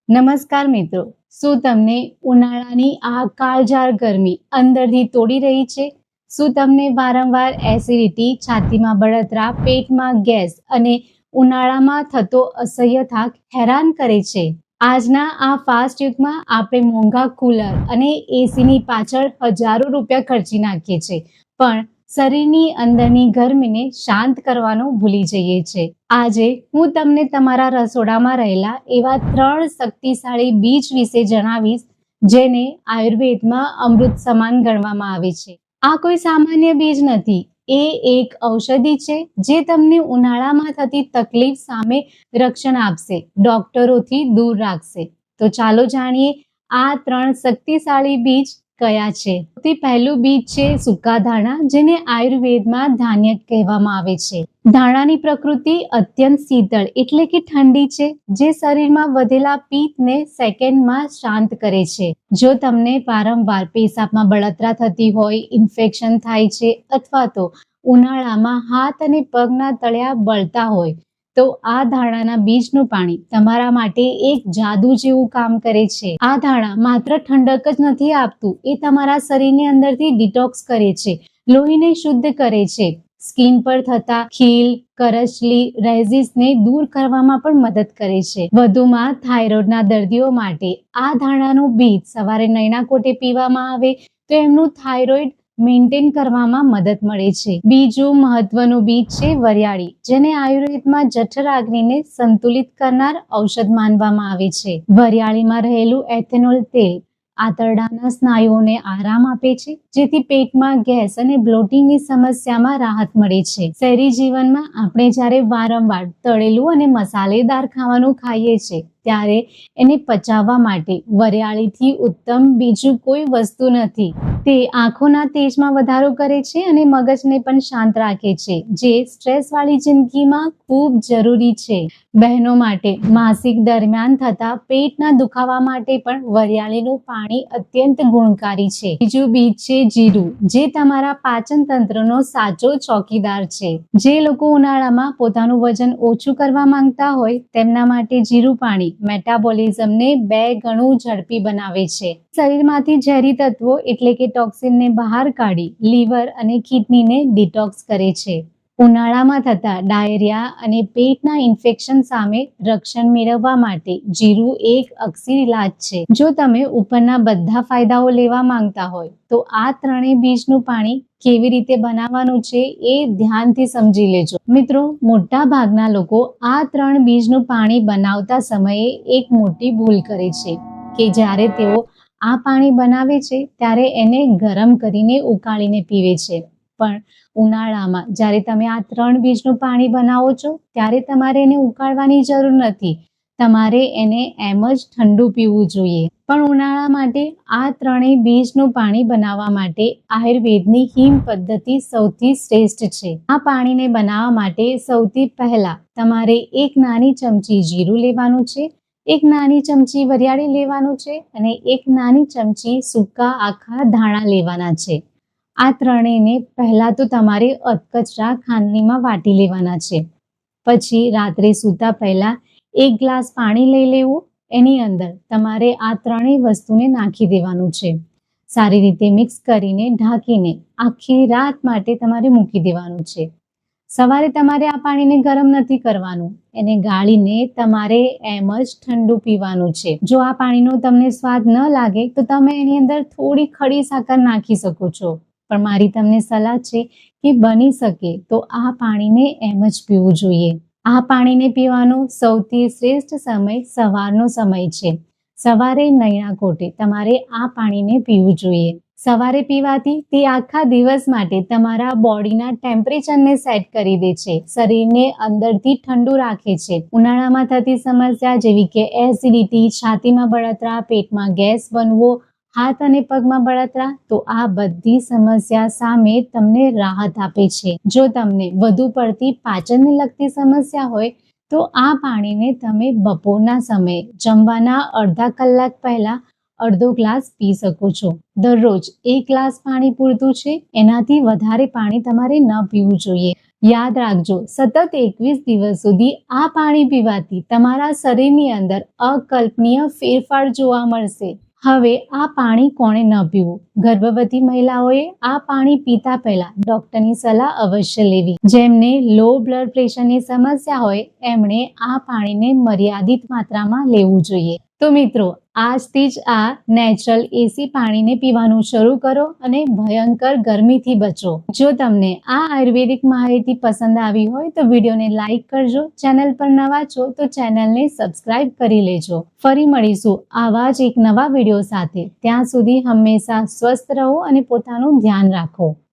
નમસ્કાર મિત્રો, શું તમને ઉનાળાની આ કાળઝાળ ગરમી અંદરથી તોડી રહી છે? શું તમને વારંવાર એસિડિટી, છાતીમાં બળતરા, પેટમાં ગેસ અને ઉનાળામાં થતો અસહ્ય થાક હેરાન કરે છે? આજના આ ફાસ્ટ યુગમાં આપણે મોંઘા કુલર અને એસીની પાછળ હજારો રૂપિયા ખર્ચી નાખીએ છીએ, પણ શરીરની અંદરની ગરમીને શાંત કરવાનું ભૂલી જઈએ છીએ. આજે હું તમને તમારા રસોડામાં રહેલા એવા 3 શક્તિશાળી બીજ વિશે જણાવીશ, જેને આયુર્વેદમાં અમૃત સમાન ગણવામાં આવે છે. આ કોઈ સામાન્ય બીજ નથી, એ એક ઔષધિ છે જે તમને ઉનાળામાં થતી તકલીફ સામે રક્ષણ આપશે, ડોક્ટરોથી દૂર રાખશે. તો ચાલો જાણીએ આ 3 શક્તિશાળી બીજ કયા છે. સૌથી પહેલું બીજ છે સૂકા ધાણા, જેને આયુર્વેદમાં ધાન્યક કહેવામાં આવે છે. ધાણાની પ્રકૃતિ અત્યંત શીતળ એટલે કે ઠંડી છે, જે શરીરમાં વધેલા પિત્તને સેકન્ડમાં શાંત કરે છે. જો તમને વારંવાર પેશાબમાં બળતરા થતી હોય, ઇન્ફેક્શન થાય છે અથવા તો ઉનાળામાં હાથ અને પગના તળિયા બળતા હોય, તો આ ધાણાના બીજનું પાણી તમારા માટે એક જાદુ જેવું કામ કરે છે. આ ધાણા માત્ર ઠંડક જ નથી આપતું, એ તમારા શરીરની અંદરથી ડિટોક્સ કરે છે, લોહીને શુદ્ધ કરે છે, સ્કિન પર થતા ખીલ, કરચલી, રેઝિસને દૂર કરવામાં પણ મદદ કરે છે. વધુમાં થાઇરોઇડના દર્દીઓ માટે આ ધાણાનું બીજ સવારે નયણા કોટે પીવામાં આવે તો એમનું થાઇરોઇડ મેન્ટેન કરવામાં મદદ મળે છે. બીજું મહત્વનું બીજ છે વરિયાળી, જેને આયુર્વેદમાં જઠરાગ્નિને સંતુલિત કરનાર ઔષધ માનવામાં આવે છે. વરિયાળીમાં રહેલું એથેનોલ તેલ આંતરડાના સ્નાયુઓને આરામ આપે છે, જેથી પેટમાં ગેસ અને બ્લોટિંગની સમસ્યામાં રાહત મળે છે. શહેરી જીવનમાં આપણે જ્યારે વારંવાર તળેલું અને મસાલેદાર ખાવાનું ખાઈએ છીએ, ત્યારે એને પચાવવા માટે વરિયાળીથી ઉત્તમ બીજું કોઈ વસ્તુ નથી. તે આંખોના તેજમાં વધારો કરે છે અને મગજને પણ શાંત રાખે છે, જે સ્ટ્રેસવાળી જિંદગીમાં ખૂબ જરૂરી છે. બહેનો માટે માસિક દરમિયાન થતા પેટના દુખાવા માટે પણ વરિયાળીનું પાણી અત્યંત ગુણકારી છે. બીજું બીજ છે જીરું, જે તમારા પાચન તંત્રનો સાચો ચોકીદાર છે. જે લોકો ઉનાળામાં પોતાનું વજન ઓછું કરવા માંગતા હોય, તેમના માટે જીરું પાણી મેટાબોલિઝમને 2 ગણું ઝડપી બનાવે છે. શરીરમાંથી ઝેરી તત્વો એટલે કે ટોક્સિનને બહાર કાઢી લીવર અને કિડનીને ડિટોક્સ કરે છે. ઉનાળામાં થતા ડાયરિયા અને પેટના ઇન્ફેક્શન સામે રક્ષણ મેળવવા માટે જીરું એક અક્ષી ઇલાજ છે. જો તમે ઉપરના બધા ફાયદાઓ લેવા માંગતા હોય, તો આ 3 બીજનું પાણી કેવી રીતે બનાવવાનું છે એ ધ્યાનથી સમજી લેજો. મિત્રો, મોટા ભાગના લોકો આ 3 બીજનું પાણી બનાવતા સમયે એક મોટી ભૂલ કરે છે કે જ્યારે તેઓ આ પાણી બનાવે છે ત્યારે એને ગરમ કરીને ઉકાળીને પીવે છે. પણ ઉનાળામાં જ્યારે તમે આ 3 બીજનું પાણી બનાવો છો, ત્યારે તમારે એને ઉકાળવાની જરૂર નથી. તમારે એને એમ જ ઠંડુ પીવું જોઈએ. પણ ઉનાળા માટે આ 3 બીજનું પાણી બનાવવા માટે આયુર્વેદની હિમ પદ્ધતિ સૌથી શ્રેષ્ઠ છે. આ પાણીને બનાવવા માટે સૌથી પહેલા તમારે 1 નાની ચમચી જીરું લેવાનું છે, 1 નાની ચમચી વરિયાળી લેવાનું છે અને 1 નાની ચમચી સૂકા આખા ધાણા લેવાના છે. આ 3ને પહેલા તો તમારે અધકચરા ખાંડણીમાં વાટી લેવાના છે. પછી રાત્રે સૂતા પહેલા 1 ગ્લાસ પાણી લઈ લેવું. એની અંદર તમારે આ 3 વસ્તુને નાખી દેવાનું છે. સારી રીતે મિક્સ કરીને ઢાંકીને આખી રાત માટે તમારે મૂકી દેવાનું છે. સવારે તમારે આ પાણીને ગરમ નથી કરવાનું, એને ગાળીને તમારે એમ જ ઠંડુ પીવાનું છે. જો આ પાણીનો તમને સ્વાદ ન લાગે તો તમે એની અંદર થોડી ખડી સાકર નાખી શકો છો, પણ મારી તમને સલાહ છે કે બની શકે તો આ પાણીને એમ જ પીવું જોઈએ. આ પાણીને પીવાનો સૌથી શ્રેષ્ઠ સમય સવારનો સમય છે. સવારે નયણા કોટે તમારે આ પાણીને પીવું જોઈએ. સવારે પીવાથી તે આખા દિવસ માટે તમારા બોડીના ટેમ્પરેચરને સેટ કરી દે છે, શરીરને અંદરથી ઠંડુ રાખે છે. ઉનાળામાં થતી સમસ્યા જેવી કે એસિડિટી, છાતીમાં બળતરા, પેટમાં ગેસ બનવો, હાથ અને પગમાં બળતરા, તો આ બધી સમસ્યા સામે તમને રાહત આપે છે. જો તમને વધુ પડતી પાચનને લગતી સમસ્યા હોય, તો આ પાણીને તમે બપોરના સમયે જમવાના અડધા કલાક પહેલા અડધો ગ્લાસ પી શકો છો. દરરોજ 1 ગ્લાસ પાણી પૂરતું છે. એનાથી વધારે પાણી તમારે ન પીવું જોઈએ. યાદ રાખજો, સતત 21 દિવસ સુધી આ પાણી પીવાથી તમારા શરીરની અંદર અકલ્પનીય ફેરફાર જોવા મળશે. હવે આ પાણી કોણે ન પીવું? ગર્ભવતી મહિલાઓએ આ પાણી પીતા પહેલા ડોક્ટરની સલાહ અવશ્ય લેવી. જેમને લો બ્લડ પ્રેશરની સમસ્યા હોય એમણે આ પાણીને મર્યાદિત માત્રામાં લેવું જોઈએ. તો મિત્રો, આજથી જ આ નેચરલ એસી પાણીને પીવાનું શરૂ કરો અને ભયંકર ગરમીથી બચો. જો તમને આ આયુર્વેદિક માહિતી પસંદ આવી હોય તો વિડીયોને લાઈક કરજો. ચેનલ પર નવા છો તો ચેનલને સબસ્ક્રાઇબ કરી લેજો. ફરી મળીશું આવા જ એક નવા વિડીયો સાથે. ત્યાં સુધી હંમેશા સ્વસ્થ રહો અને પોતાનું ધ્યાન રાખો.